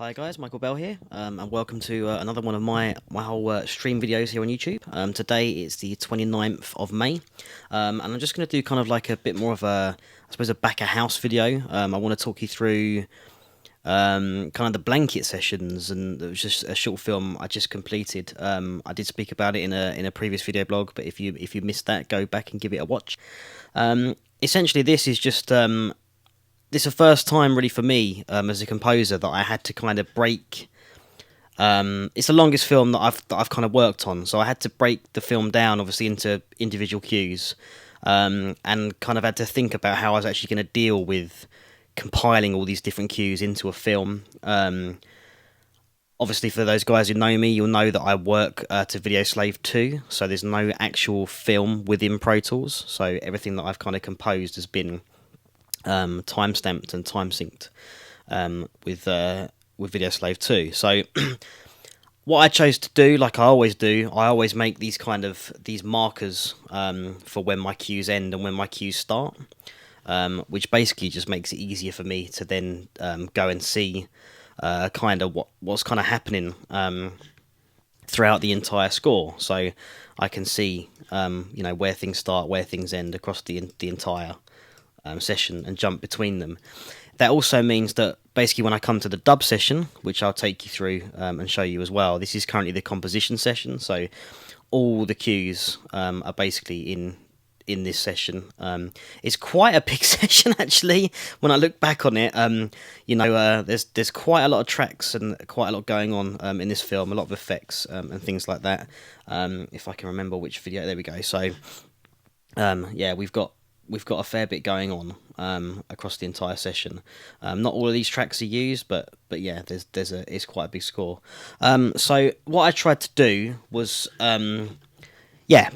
Hi guys, Michael Bell here, and welcome to another one of my whole stream videos here on YouTube. Today it's the 29th of May, and I'm just going to do kind of like a bit more of a, I suppose, a back of house video. I want to talk you through kind of the blanket sessions, and it was just a short film I just completed. I did speak about it in a previous video blog, but if you missed that, go back and give it a watch. Essentially, this is just this is the first time really for me as a composer that I had to kind of break. It's the longest film that I've kind of worked on, so I had to break the film down, obviously, into individual cues, and kind of had to think about how I was actually going to deal with compiling all these different cues into a film. Obviously, for those guys who know me, you'll know that I work to Video Slave 2, so there's no actual film within Pro Tools, so everything that I've kind of composed has been time stamped and time synced with Video Slave 2. So what I chose to do, like I always do, I always make these kind of these markers for when my cues end and when my cues start, which basically just makes it easier for me to then go and see kind of what's kind of happening throughout the entire score. So I can see where things start, where things end across the entire session and jump between them. That also means that basically when I come to the dub session, which I'll take you through and show you as well, this is currently the composition session, so all the cues are basically in this session. It's quite a big session actually when I look back on it. There's quite a lot of tracks and quite a lot going on in this film, a lot of effects and things like that. If I can remember which video, there we go. So yeah, we've got a fair bit going on across the entire session. Not all of these tracks are used, but yeah, it's quite a big score. So what I tried to do was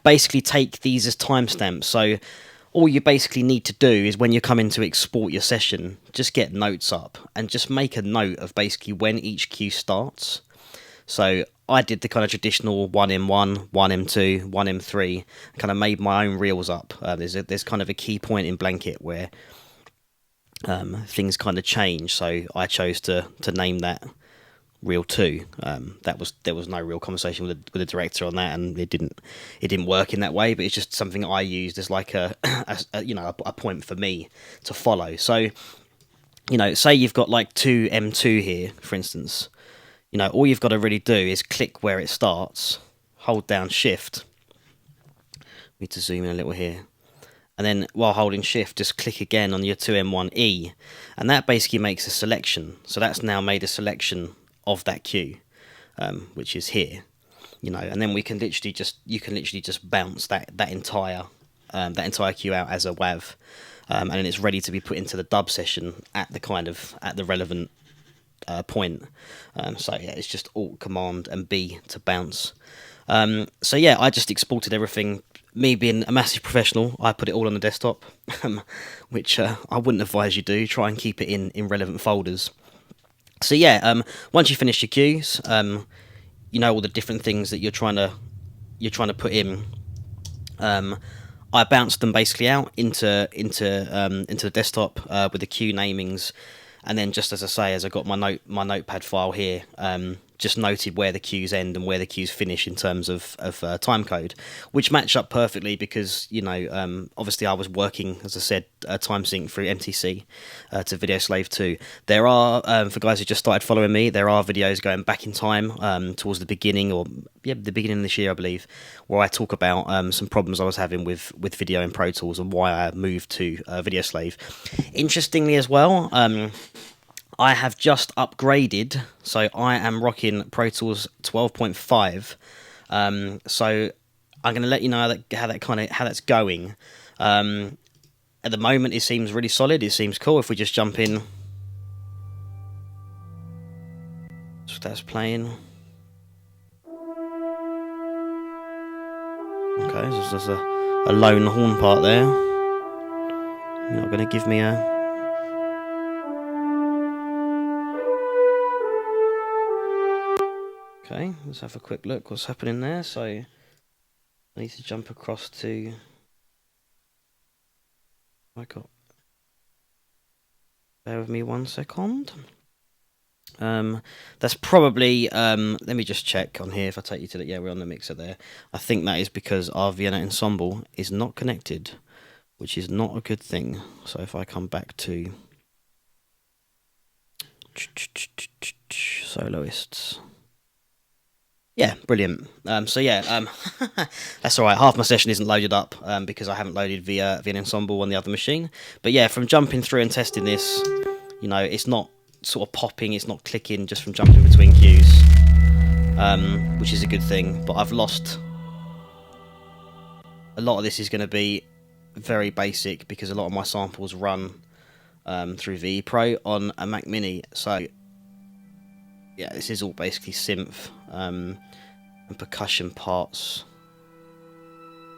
basically take these as timestamps. So all you basically need to do is when you're coming to export your session, just get notes up and just make a note of basically when each cue starts. So I did the kind of traditional 1M1, 1M2, 1M3, kind of made my own reels up. There's kind of a key point in Blanket where things kind of change, so I chose to name that reel 2. There was no real conversation with the director on that, and it didn't work in that way. But it's just something I used as like a point for me to follow. So say you've got like 2M2 here, for instance. All you've got to really do is click where it starts, hold down Shift. Need to zoom in a little here. And then while holding Shift, just click again on your 2M1E. And that basically makes a selection. So that's now made a selection of that cue, which is here. And then you can literally just bounce that entire cue out as a WAV. And then it's ready to be put into the dub session at the relevant point. So yeah, it's just Alt Command and B to bounce. So yeah, I just exported everything. Me being a massive professional, I put it all on the desktop, which I wouldn't advise you do. Try and keep it in relevant folders. So yeah, once you finish your cues, all the different things that you're trying to put in. I bounced them basically out into the desktop with the cue namings. And then, just as I say, as I got my notepad file here, just noted where the cues end and where the cues finish in terms of time code, which match up perfectly because obviously I was working, as I said, time sync through MTC to Video Slave 2. There are for guys who just started following me, there are videos going back in time towards the beginning the beginning of this year, I believe, where I talk about some problems I was having with video in Pro Tools and why I moved to Video Slave. Interestingly as well, I have just upgraded, so I am rocking Pro Tools 12.5. So I'm going to let you know how that's going. At the moment, it seems really solid. It seems cool. If we just jump in, so that's playing. Okay, so there's a lone horn part there. You're not going to give me a. Okay, let's have a quick look what's happening there. So I need to jump across to. Bear with me 1 second. That's probably, let me just check on here if I take you to the, yeah, we're on the mixer there. I think that is because our Vienna Ensemble is not connected, which is not a good thing. So if I come back to soloists. Yeah, brilliant. So yeah, that's all right. Half my session isn't loaded up because I haven't loaded the Ensemble on the other machine. But yeah, from jumping through and testing this, you know, it's not sort of popping, it's not clicking just from jumping between cues, which is a good thing. But I've lost a lot of this is going to be very basic because a lot of my samples run through VE Pro on a Mac Mini. So yeah, this is all basically synth and percussion parts,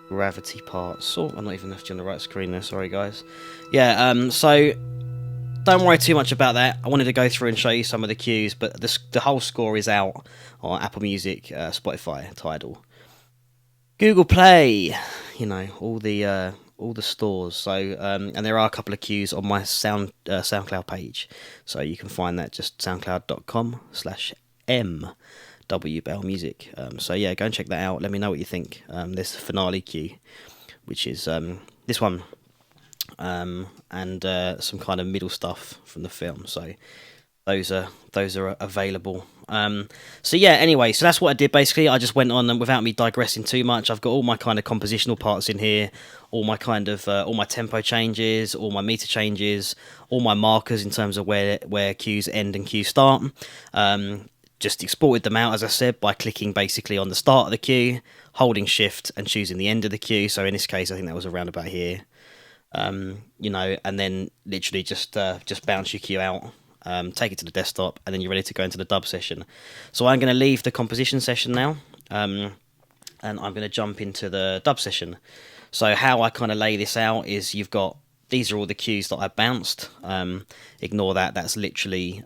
gravity parts. Oh, I'm not even left you on the right screen there, sorry guys. Yeah, so don't worry too much about that. I wanted to go through and show you some of the cues, but the whole score is out on Apple Music, Spotify, Tidal, Google Play, you know, all the stores. So and there are a couple of cues on my SoundCloud page, so you can find that just soundcloud.com/MWBellMusic. So yeah, go and check that out. Let me know what you think. There's the finale cue, which is this one, and some kind of middle stuff from the film. So those are available. So yeah, anyway, so that's what I did basically. I just went on, and without me digressing too much, I've got all my kind of compositional parts in here, all my kind of all my tempo changes, all my meter changes, all my markers in terms of where cues end and cues start. Just exported them out, as I said, by clicking basically on the start of the cue, holding shift and choosing the end of the cue. So in this case, I think that was around about here. You know, and then literally just bounce your cue out. Take it to the desktop, and then you're ready to go into the dub session. So I'm going to leave the composition session now, and I'm going to jump into the dub session. So how I kind of lay this out is these are all the cues that I bounced. Ignore that, that's literally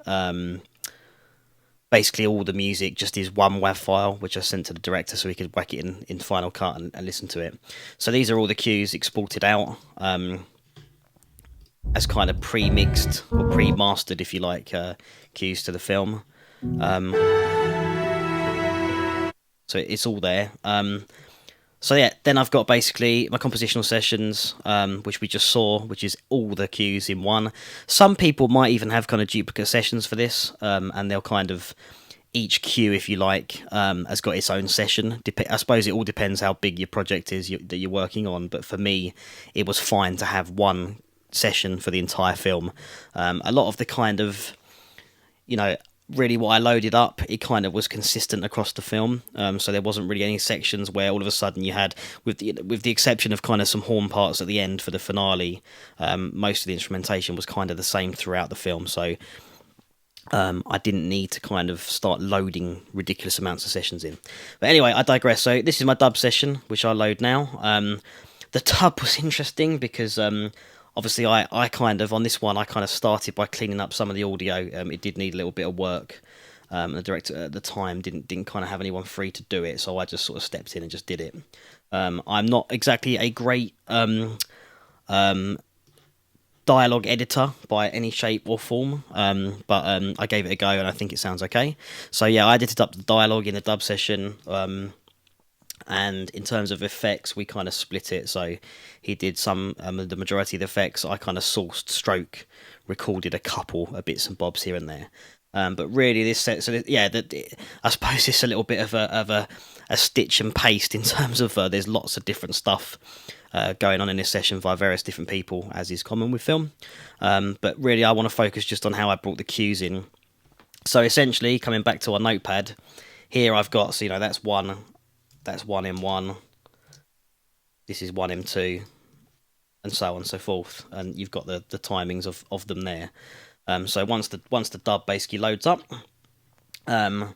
basically all the music just is one WAV file, which I sent to the director so he could whack it in Final Cut and listen to it. So these are all the cues exported out. As kind of pre-mixed or pre-mastered, if you like, cues to the film. So it's all there. So yeah, then I've got basically my compositional sessions, which we just saw, which is all the cues in one. Some people might even have kind of duplicate sessions for this, and they'll kind of, each cue, if you like, has got its own session. I suppose it all depends how big your project is that you're working on, but for me, it was fine to have one session for the entire film. A lot of the kind of, you know, really what I loaded up, it kind of was consistent across the film. So there wasn't really any sections where all of a sudden you had, with the exception of kind of some horn parts at the end for the finale, most of the instrumentation was kind of the same throughout the film. So I didn't need to kind of start loading ridiculous amounts of sessions in. But anyway, I digress. So this is my dub session, which I load now. The dub was interesting because obviously I kind of, on this one, I kind of started by cleaning up some of the audio. It did need a little bit of work. The director at the time didn't kind of have anyone free to do it, so I just sort of stepped in and just did it. I'm not exactly a great dialogue editor by any shape or form, but I gave it a go and I think it sounds okay. So yeah, I edited up the dialogue in the dub session, and in terms of effects, we kind of split it. So he did some, the majority of the effects. I kind of sourced, stroke, recorded a couple of bits and bobs here and there. But really, this set, so yeah, I suppose it's a little bit of a stitch and paste in terms of there's lots of different stuff going on in this session via various different people, as is common with film. But really, I want to focus just on how I brought the cues in. So essentially, coming back to our notepad, here I've got, so you know, that's one M1, this is one M2, and so on and so forth, and you've got the timings of them there. So once the dub basically loads up, I'll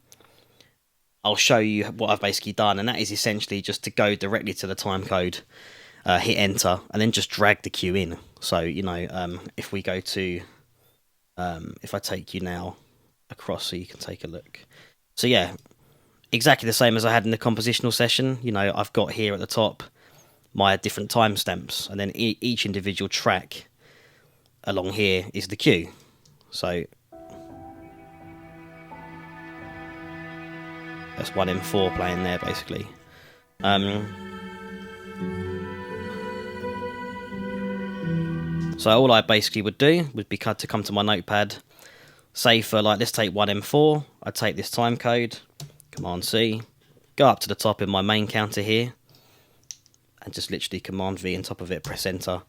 show you what I've basically done, and that is essentially just to go directly to the time code, hit enter, and then just drag the cue in. So, you know, if we go to, if I take you now across so you can take a look. So yeah, exactly the same as I had in the compositional session. You know, I've got here at the top my different timestamps, and then each individual track along here is the cue. So That's one M4 playing there, basically. So all I basically would do would be to come to my notepad, say for like, let's take one M4, I'd take this time code, Command C, go up to the top in my main counter here, and just literally Command V on top of it, press enter,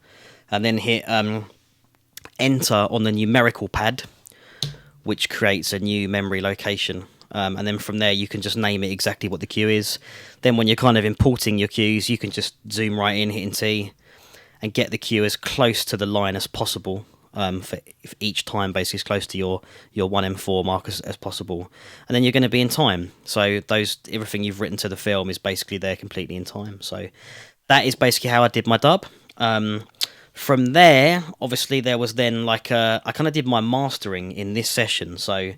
and then hit enter on the numerical pad, which creates a new memory location. And then from there you can just name it exactly what the cue is. Then when you're kind of importing your cues, you can just zoom right in, hitting T, and get the cue as close to the line as possible, for each time basically as close to your 1M4 mark as possible. And then you're going to be in time. So everything you've written to the film is basically there completely in time. So that is basically how I did my dub. From there, obviously there was then like I kind of did my mastering in this session. So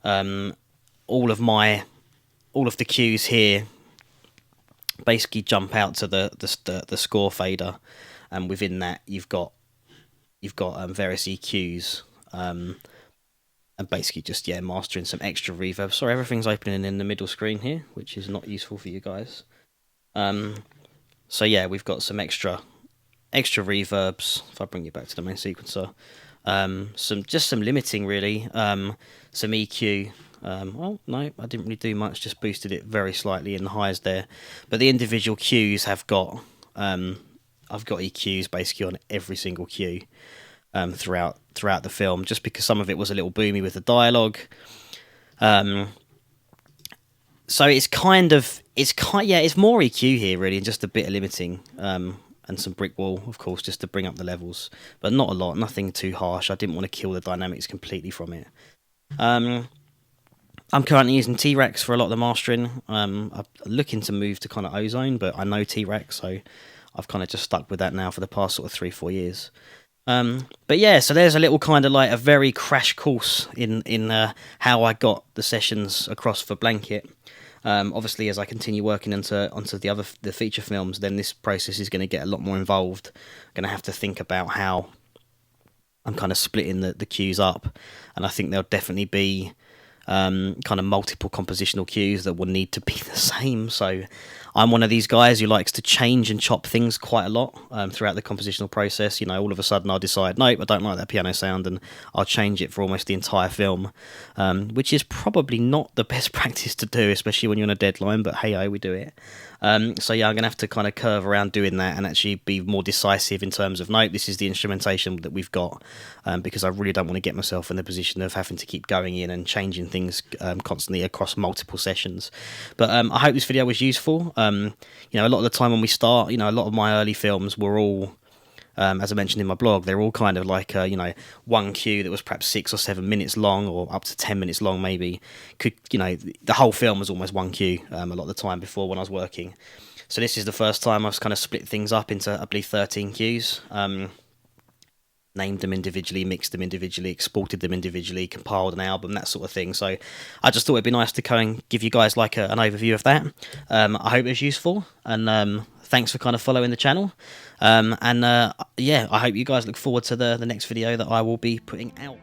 all of the cues here basically jump out to the score fader, and within that you've got various EQs, and basically just mastering some extra reverb. Sorry, everything's opening in the middle screen here, which is not useful for you guys. So yeah, we've got some extra reverbs. If I bring you back to the main sequencer, some limiting really, some EQ. Well, no, I didn't really do much, just boosted it very slightly in the highs there. But the individual cues have got, I've got EQs basically on every single cue throughout the film, just because some of it was a little boomy with the dialogue. So it's more EQ here really, and just a bit of limiting, and some brick wall, of course, just to bring up the levels, but not a lot, nothing too harsh. I didn't want to kill the dynamics completely from it. I'm currently using T-Rex for a lot of the mastering. I'm looking to move to kind of Ozone, but I know T-Rex, so I've kind of just stuck with that now for the past sort of 3-4 years. But yeah, so there's a little kind of like a very crash course in how I got the sessions across for Blanket. Obviously, as I continue working onto the feature films, then this process is going to get a lot more involved. I'm going to have to think about how I'm kind of splitting the cues up, and I think there'll definitely be kind of multiple compositional cues that will need to be the same. So I'm one of these guys who likes to change and chop things quite a lot throughout the compositional process. You know, all of a sudden I'll decide, nope, I don't like that piano sound, and I'll change it for almost the entire film, which is probably not the best practice to do, especially when you're on a deadline, but hey-oh, we do it. So yeah, I'm going to have to kind of curve around doing that and actually be more decisive in terms of, nope, this is the instrumentation that we've got, because I really don't want to get myself in the position of having to keep going in and changing things constantly across multiple sessions. But I hope this video was useful. You know, a lot of the time when we start, you know, a lot of my early films were all, as I mentioned in my blog, they're all kind of like, you know, one cue that was perhaps 6 or 7 minutes long, or up to 10 minutes long maybe. You know, the whole film was almost one cue a lot of the time before when I was working. So this is the first time I've kind of split things up into, I believe, 13 cues. Named them individually, mixed them individually, exported them individually, compiled an album, that sort of thing. So I just thought it'd be nice to kind of give you guys like an overview of that. I hope it was useful, and thanks for kind of following the channel. Yeah, I hope you guys look forward to the next video that I will be putting out.